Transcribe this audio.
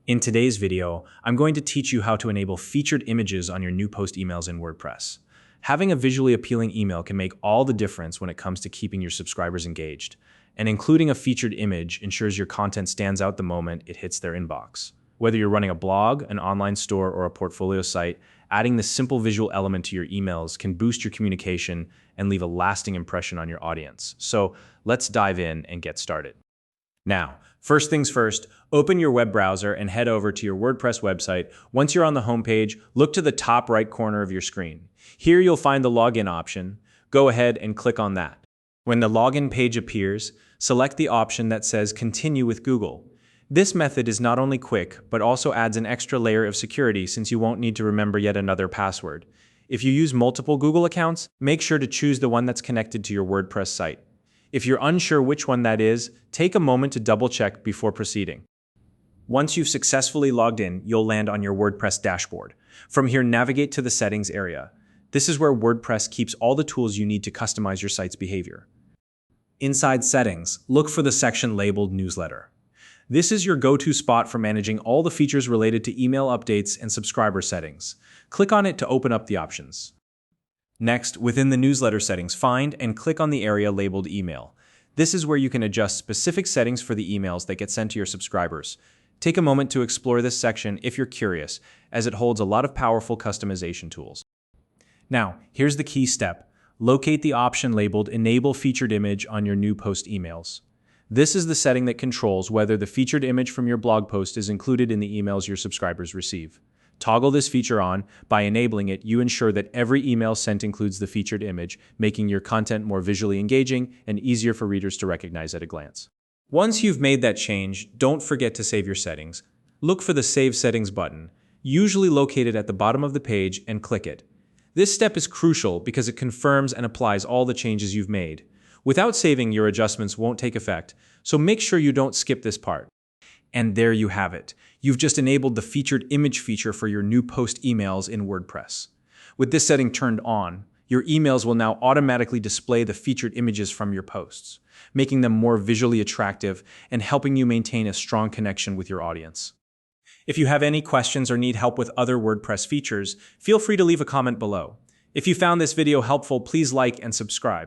In today's video, I'm going to teach you how to enable featured images on your new post emails in WordPress. Having a visually appealing email can make all the difference when it comes to keeping your subscribers engaged, and including a featured image ensures your content stands out the moment it hits their inbox. Whether you're running a blog, an online store, or a portfolio site, adding this simple visual element to your emails can boost your communication and leave a lasting impression on your audience. So let's dive in and get started. Now, first things first, open your web browser and head over to your WordPress website. Once you're on the homepage, look to the top right corner of your screen. Here you'll find the login option. Go ahead and click on that. When the login page appears, select the option that says Continue with Google. This method is not only quick, but also adds an extra layer of security since you won't need to remember yet another password. If you use multiple Google accounts, make sure to choose the one that's connected to your WordPress site. If you're unsure which one that is, take a moment to double-check before proceeding. Once you've successfully logged in, you'll land on your WordPress dashboard. From here, navigate to the Settings area. This is where WordPress keeps all the tools you need to customize your site's behavior. Inside Settings, look for the section labeled Newsletter. This is your go-to spot for managing all the features related to email updates and subscriber settings. Click on it to open up the options. Next, within the newsletter settings, find and click on the area labeled Email. This is where you can adjust specific settings for the emails that get sent to your subscribers. Take a moment to explore this section if you're curious, as it holds a lot of powerful customization tools. Now, here's the key step. Locate the option labeled Enable Featured Image on your new post emails. This is the setting that controls whether the featured image from your blog post is included in the emails your subscribers receive. Toggle this feature on. By enabling it, you ensure that every email sent includes the featured image, making your content more visually engaging and easier for readers to recognize at a glance. Once you've made that change, don't forget to save your settings. Look for the Save Settings button, usually located at the bottom of the page, and click it. This step is crucial because it confirms and applies all the changes you've made. Without saving, your adjustments won't take effect, so make sure you don't skip this part. And there you have it. You've just enabled the featured image feature for your new post emails in WordPress. With this setting turned on, your emails will now automatically display the featured images from your posts, making them more visually attractive and helping you maintain a strong connection with your audience. If you have any questions or need help with other WordPress features, feel free to leave a comment below. If you found this video helpful, please like and subscribe.